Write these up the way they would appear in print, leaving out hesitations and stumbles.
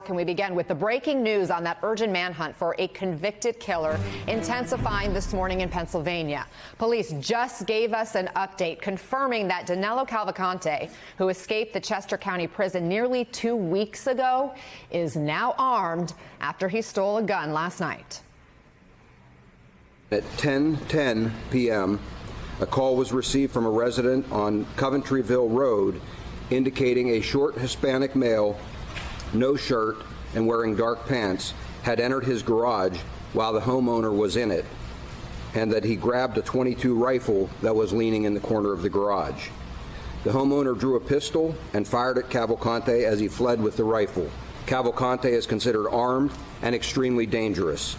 Can we begin with the breaking news on that urgent manhunt for a convicted killer intensifying this morning in Pennsylvania? Police just gave us an update confirming that Danilo Cavalcante, who escaped the Chester County prison nearly 2 weeks ago, is now armed after he stole a gun last night. At 10:10 p.m., a call was received from a resident on Coventryville Road indicating a short Hispanic male, no shirt and wearing dark pants, had entered his garage while the homeowner was in it, and that he grabbed a .22 rifle that was leaning in the corner of the garage. The homeowner drew a pistol and fired at Cavalcante as he fled with the rifle. Cavalcante is considered armed and extremely dangerous.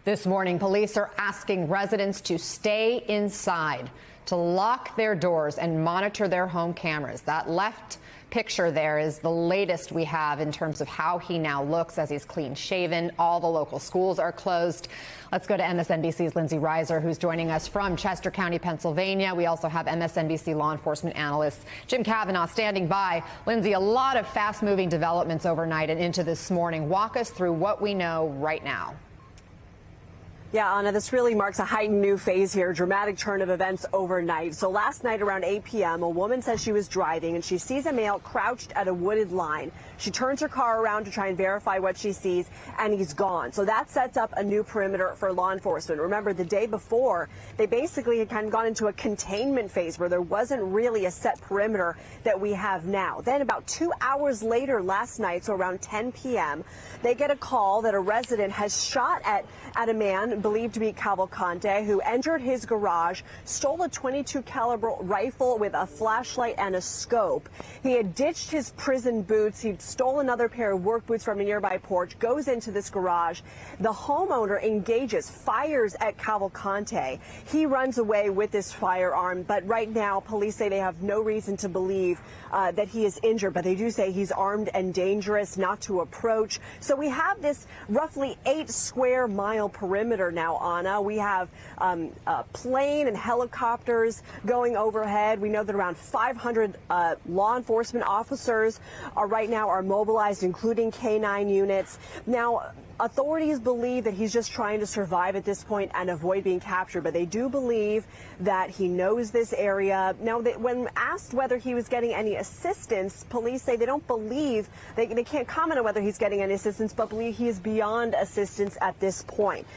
This morning, police are asking residents to stay inside, to lock their doors and monitor their home cameras. That left picture there is the latest we have in terms of how he now looks as he's clean shaven. All the local schools are closed. Let's go to MSNBC's Lindsay Reiser, who's joining us from Chester County, Pennsylvania. We also have MSNBC law enforcement analyst Jim Kavanaugh standing by. Lindsay, a lot of fast moving developments overnight and into this morning. Walk us through what we know right now. Yeah, Anna, this really marks a heightened new phase here, dramatic turn of events overnight. So last night around 8 p.m., a woman says she was driving and she sees a male crouched at a wooded line. She turns her car around to try and verify what she sees, and he's gone. So that sets up a new perimeter for law enforcement. Remember, the day before, they basically had kind of gone into a containment phase where there wasn't really a set perimeter that we have now. Then about 2 hours later last night, so around 10 p.m., they get a call that a resident has shot at a man believed to be Cavalcante, who entered his garage, stole a .22 caliber rifle with a flashlight and a scope. He had ditched his prison boots. He stole another pair of work boots from a nearby porch, goes into this garage. The homeowner engages, fires at Cavalcante. He runs away with this firearm, but right now police say they have no reason to believe that he is injured, but they do say he's armed and dangerous, not to approach. So we have this roughly 8 square mile perimeter now, Anna. We have plane and helicopters going overhead. We know that around 500 law enforcement officers are right now mobilized, including K9 units. Now, authorities believe that he's just trying to survive at this point and avoid being captured, but they do believe that he knows this area. Now, when asked whether he was getting any assistance, police say they don't believe, they can't comment on whether he's getting any assistance, but believe he is beyond assistance at this point.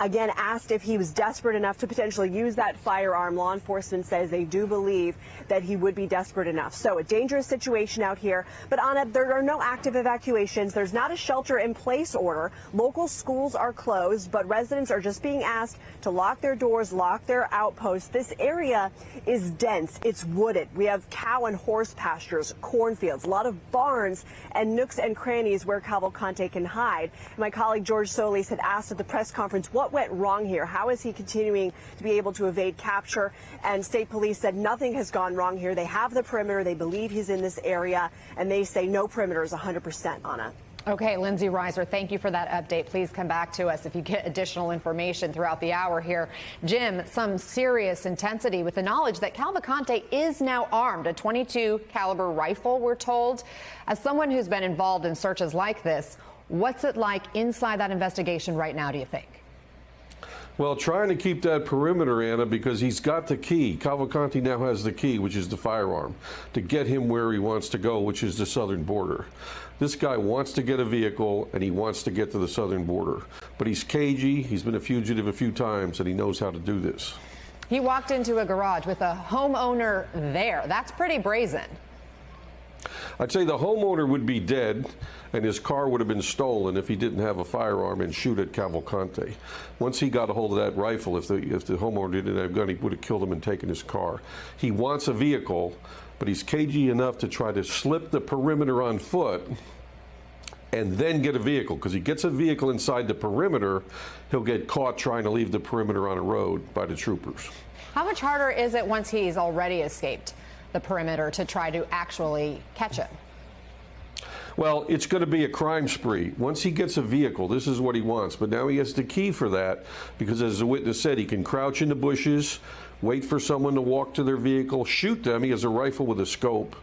Again, asked if he was desperate enough to potentially use that firearm, law enforcement says they do believe that he would be desperate enough. So a dangerous situation out here. But Anna, there are no active evacuations. There's not a shelter-in-place order. Local schools are closed, but residents are just being asked to lock their doors, lock their outposts. This area is dense. It's wooded. We have cow and horse pastures, cornfields, a lot of barns and nooks and crannies where Cavalcante can hide. My colleague George Solis had asked at the press conference, what went wrong here? How is he continuing to be able to evade capture? And state police said nothing has gone wrong here. They have the perimeter. They believe he's in this area, and they say no perimeter is 100%, Anna. Okay, Lindsay Reiser, thank you for that update. Please come back to us if you get additional information throughout the hour here. Jim, some serious intensity with the knowledge that Cavalcante is now armed, a .22 caliber rifle, we're told. As someone who's been involved in searches like this, what's it like inside that investigation right now, do you think? Well, trying to keep that perimeter, Anna, because he's got the key. Cavalcante now has the key, which is the firearm, to get him where he wants to go, which is the southern border. This guy wants to get a vehicle, and he wants to get to the southern border. But he's cagey, he's been a fugitive a few times, and he knows how to do this. He walked into a garage with a homeowner there. That's pretty brazen. I'd say the homeowner would be dead and his car would have been stolen if he didn't have a firearm and shoot at Cavalcante. Once he got a hold of that rifle, if the homeowner didn't have a gun, he would have killed him and taken his car. He wants a vehicle, but he's cagey enough to try to slip the perimeter on foot and then get a vehicle, because he gets a vehicle inside the perimeter, he'll get caught trying to leave the perimeter on a road by the troopers. How much harder is it once he's already escaped the perimeter to try to actually catch him? Well, it's going to be a crime spree. Once he gets a vehicle, this is what he wants. But now he has the key for that, because as the witness said, he can crouch in the bushes, wait for someone to walk to their vehicle, shoot them. He has a rifle with a scope.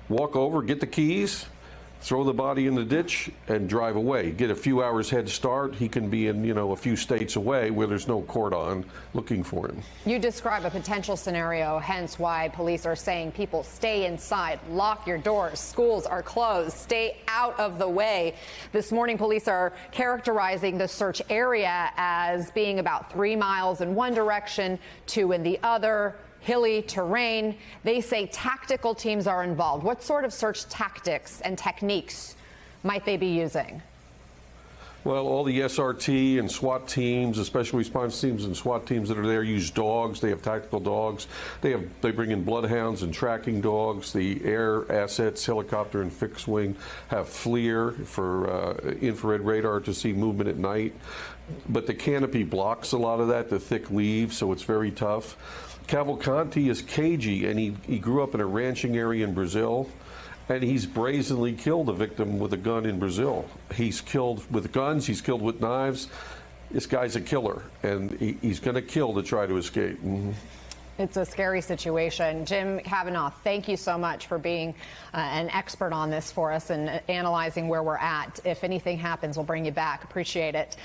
Walk over, get the keys, throw the body in the ditch and drive away. Get a few hours head start. He can be in, a few states away where there's no court on looking for him. You describe a potential scenario, hence why police are saying people stay inside, lock your doors, schools are closed, stay out of the way. This morning, police are characterizing the search area as being about 3 miles in one direction, 2 in the other. Hilly terrain. They say tactical teams are involved. What sort of search tactics and techniques might they be using? Well, all the SRT and SWAT teams, special response teams and SWAT teams that are there use dogs. They have tactical dogs. They bring in bloodhounds and tracking dogs. The air assets, helicopter and fixed wing, have FLIR for infrared radar to see movement at night. But the canopy blocks a lot of that, the thick leaves, so it's very tough. Cavalcanti is cagey, and he grew up in a ranching area in Brazil, and he's brazenly killed a victim with a gun in Brazil. He's killed with guns, he's killed with knives. This guy's a killer, and he's going to kill to try to escape. Mm-hmm. It's a scary situation. Jim Kavanaugh, thank you so much for being an expert on this for us and analyzing where we're at. If anything happens, we'll bring you back. Appreciate it.